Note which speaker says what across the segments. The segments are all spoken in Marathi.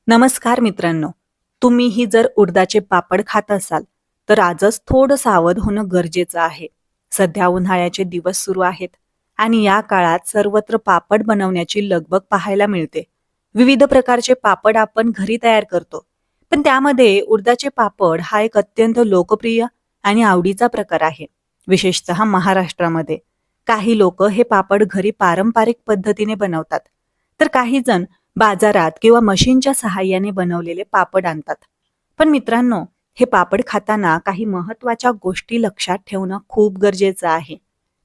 Speaker 1: नमस्कार मित्रांनो. तुम्हीही जर उडदाचे पापड खात असाल, तर आजच थोडं सावध होणं गरजेचं आहे. सध्या उन्हाळ्याचे दिवस सुरू आहेत आणि या काळात सर्वत्र पापड बनवण्याची लगबग पाहायला मिळते. विविध प्रकारचे पापड आपण घरी तयार करतो. पण त्यामध्ये उडदाचे पापड हा एक अत्यंत लोकप्रिय आणि आवडीचा प्रकार आहे. विशेषतः महाराष्ट्रामध्ये. काही लोक हे पापड घरी पारंपरिक पद्धतीने बनवतात. तर काही जण बाजारात किंवा मशीनच्या सहाय्याने बनवलेले पापड आणतात. पण मित्रांनो, हे पापड खाताना काही महत्वाच्या गोष्टी लक्षात ठेवणं खूप गरजेचं आहे.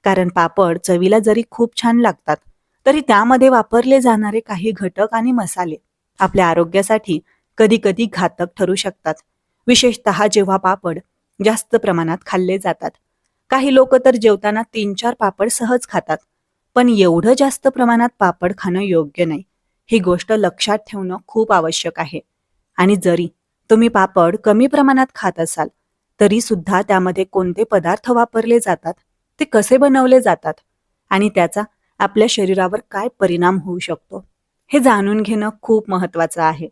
Speaker 1: कारण पापड चवीला जरी खूप छान लागतात, तरी त्यामध्ये वापरले जाणारे काही घटक आणि मसाले आपल्या आरोग्यासाठी कधी कधी घातक ठरू शकतात. विशेषतः जेव्हा पापड जास्त प्रमाणात खाल्ले जातात. काही लोक तर जेवताना 3-4 पापड सहज खातात. पण एवढं जास्त प्रमाणात पापड खाणं योग्य नाही. ही गोष्ट लक्षात ठेवणं खूप आवश्यक आहे. आणि जरी तुम्ही पापड कमी प्रमाणात खात असाल, तरी सुद्धा त्यामध्ये कोणते पदार्थ वापरले जातात, ते कसे बनवले जातात आणि त्याचा आपल्या शरीरावर काय परिणाम होऊ शकतो, हे जाणून घेणं खूप महत्वाचं आहे.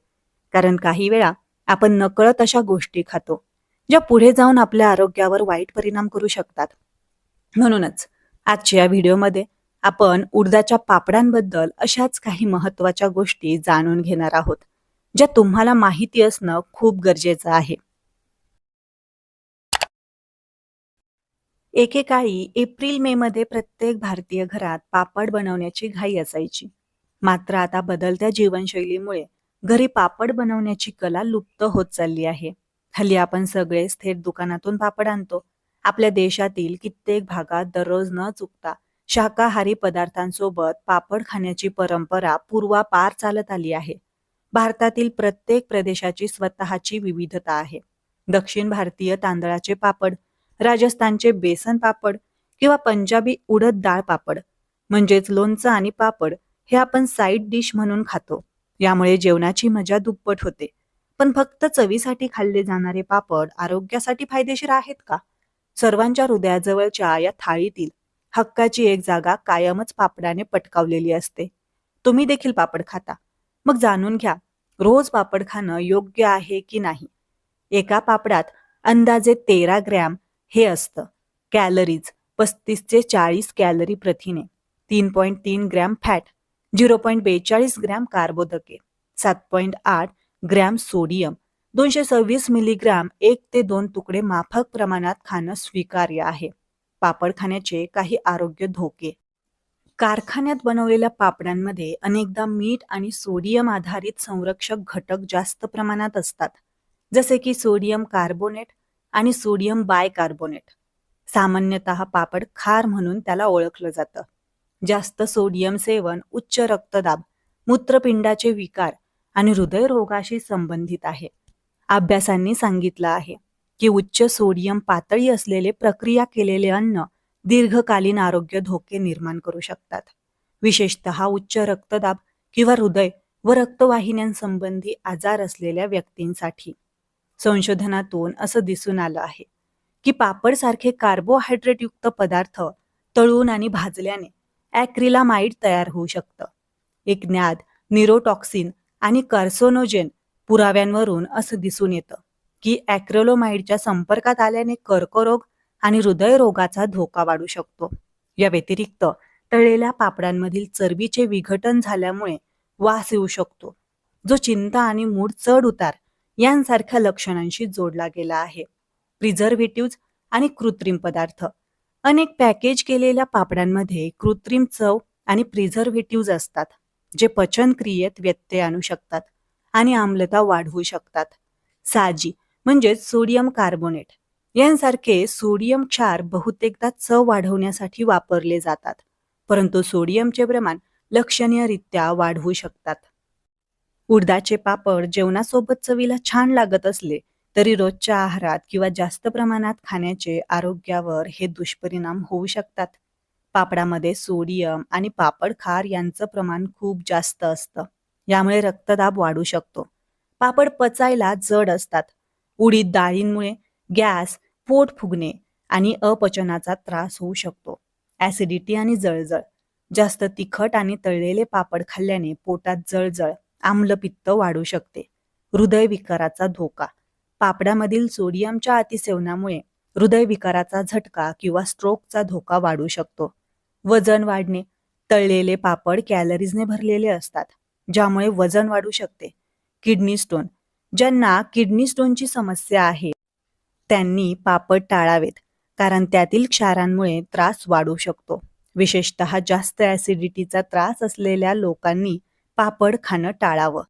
Speaker 1: कारण काही वेळा आपण नकळत अशा गोष्टी खातो, ज्या पुढे जाऊन आपल्या आरोग्यावर वाईट परिणाम करू शकतात. म्हणूनच आजच्या या व्हिडिओमध्ये आपण उडदाच्या पापडांबद्दल अशाच काही महत्त्वाच्या गोष्टी जाणून घेणार आहोत, ज्या तुम्हाला माहिती असणं खूप गरजेचं आहे. एकेकाळी एप्रिल मे मध्ये प्रत्येक भारतीय घरात पापड बनवण्याची घाई असायची. मात्र आता बदलत्या जीवनशैलीमुळे घरी पापड बनवण्याची कला लुप्त होत चालली आहे. हल्ली आपण सगळेच थेट दुकानातून पापड आणतो. आपल्या देशातील कित्येक भागात दररोज न चुकता शाकाहारी पदार्थांसोबत पापड खाण्याची परंपरा पूर्वापार चालत आली आहे. भारतातील प्रत्येक प्रदेशाची स्वतःची विविधता आहे. दक्षिण भारतीय तांदळाचे पापड, राजस्थानचे बेसन पापड किंवा पंजाबी उडद डाळ पापड म्हणजेच लोणचं आणि पापड हे आपण साईड डिश म्हणून खातो. यामुळे जेवणाची मजा दुप्पट होते. पण फक्त चवीसाठी खाल्ले जाणारे पापड आरोग्यासाठी फायदेशीर आहेत का? सर्वांच्या हृदयाजवळच्या या थाळीतील हक्काची एक जागा कायमच पापडाने पटकावलेली असते. तुम्ही देखील पापड खाता. मग जाणून घ्या, रोज पापड खाणं योग्य आहे की नाही. एका पापडात अंदाजे 13 ग्रॅम हे असतं. कॅलरीज 35 ते 40 कॅलरी प्रथिने, 3.3 ग्रॅम फॅट, 0.42 ग्रॅम कार्बोदके, 7.8 ग्रॅम सोडियम, 226 मिलीग्राम 1 ते 2 तुकडे माफक प्रमाणात खाणं स्वीकार्य आहे. पापड खाण्याचे काही आरोग्य धोके. कारखान्यात बनवलेल्या पापडांमध्ये अनेकदा मीठ आणि सोडियम आधारित संरक्षक घटक जास्त प्रमाणात असतात. जसे की सोडियम कार्बोनेट आणि सोडियम बायकार्बोनेट. सामान्यतः पापड खार म्हणून त्याला ओळखलं जातं. जास्त सोडियम सेवन उच्च रक्तदाब, मूत्रपिंडाचे विकार आणि हृदयरोगाशी संबंधित आहे. अभ्यासांनी सांगितलं आहे की उच्च सोडियम पातळी असलेले प्रक्रिया केलेले अन्न दीर्घकालीन आरोग्य धोके निर्माण करू शकतात. विशेषतः उच्च रक्तदाब किंवा हृदय व रक्तवाहिन्यांसंबंधी आजार असलेल्या व्यक्तींसाठी. संशोधनातून असं दिसून आलं आहे की पापडसारखे कार्बोहायड्रेटयुक्त पदार्थ तळून आणि भाजल्याने ॲक्रिलामाइड तयार होऊ शकतं. एक ज्ञात न्यूरोटॉक्सिन आणि कार्सिनोजेन पुराव्यांवरून असं दिसून येतं की ॲक्रिलामाइडच्या संपर्कात आल्याने कर्करोग आणि हृदयरोगाचा धोका वाढू शकतो. या व्यतिरिक्त तळलेल्या पापडांमधील चरबीचे विघटन झाल्यामुळे वास येऊ शकतो, जो चिंता आणि मूड चढ उतार यांसारख्या लक्षणांशी जोडला गेला आहे. प्रिझर्व्हेटिव्ह आणि कृत्रिम पदार्थ. अनेक पॅकेज केलेल्या पापडांमध्ये कृत्रिम चव आणि प्रिझर्व्हेटिव्ह असतात, जे पचनक्रियेत व्यत्यय आणू शकतात आणि आम्लता वाढवू शकतात. साजी म्हणजेच सोडियम कार्बोनेट यांसारखे सोडियम क्षार बहुतेकदा चव वाढवण्यासाठी वापरले जातात, परंतु सोडियमचे प्रमाण लक्षणीयरित्या वाढवू शकतात. उडदाचे पापड जेवणासोबत चवीला छान लागत असले तरी रोजच्या आहारात किंवा जास्त प्रमाणात खाण्याचे आरोग्यावर हे दुष्परिणाम होऊ शकतात. पापडामध्ये सोडियम आणि पापड खार यांचं प्रमाण खूप जास्त असतं. यामुळे रक्तदाब वाढू शकतो. पापड पचायला जड असतात. उडीद डाळींमुळे गॅस, पोट फुगणे आणि अपचनाचा त्रास होऊ शकतो. ॲसिडिटी आणि जळजळ. जास्त तिखट आणि तळलेले पापड खाल्ल्याने पोटात जळजळ, आम्लपित्त वाढू शकते हृदयविकाराचा धोका. पापडामधील सोडियमच्या अतिसेवनामुळे हृदयविकाराचा झटका किंवा स्ट्रोकचा धोका वाढू शकतो. वजन वाढणे. तळलेले पापड कॅलरीजने भरलेले असतात, ज्यामुळे वजन वाढू शकते. Kidney stone. ज्यांना किडनी स्टोनची समस्या आहे त्यांनी पापड टाळावेत, कारण त्यातील क्षारांमुळे त्रास वाढू शकतो. विशेषतः जास्त ॲसिडिटीचा त्रास असलेल्या लोकांनी पापड खाणं टाळावं.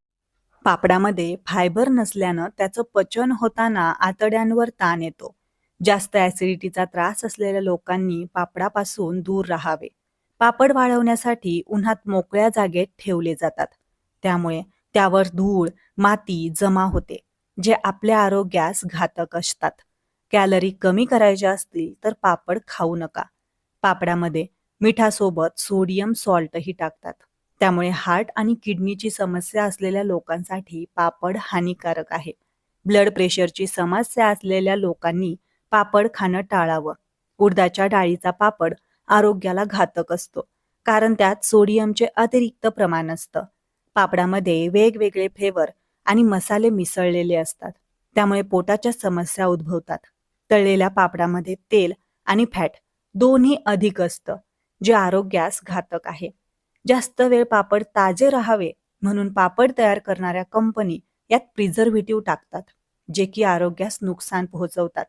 Speaker 1: पापडामध्ये फायबर नसल्यानं त्याचं पचन होताना आतड्यांवर ताण येतो. जास्त ॲसिडिटीचा त्रास असलेल्या लोकांनी पापडापासून दूर राहावे. पापड वाळवण्यासाठी उन्हात मोकळ्या जागेत ठेवले जातात, त्यामुळे त्यावर धूळ, माती जमा होते, जे आपल्या आरोग्यास घातक असतात. कॅलरी कमी करायच्या असतील तर पापड खाऊ नका. पापडामध्ये मिठासोबत सोडियम सॉल्टही टाकतात, त्यामुळे हार्ट आणि किडनीची समस्या असलेल्या लोकांसाठी पापड हानिकारक आहे. ब्लड प्रेशरची समस्या असलेल्या लोकांनी पापड खाणं टाळावं. उडदाच्या डाळीचा पापड आरोग्याला घातक असतो, कारण त्यात सोडियमचे अतिरिक्त प्रमाण असतं. पापडामध्ये वेगवेगळे फ्लेवर आणि मसाले मिसळलेले असतात, त्यामुळे पोटाच्या समस्या उद्भवतात. तळलेल्या पापडामध्ये तेल आणि फॅट दोन्ही अधिक असतं, जे आरोग्यास घातक आहे. जास्त वेळ पापड ताजे राहावे म्हणून पापड तयार करणाऱ्या कंपनी यात प्रिझर्व्हेटिव्ह टाकतात, जे की आरोग्यास नुकसान पोहोचवतात.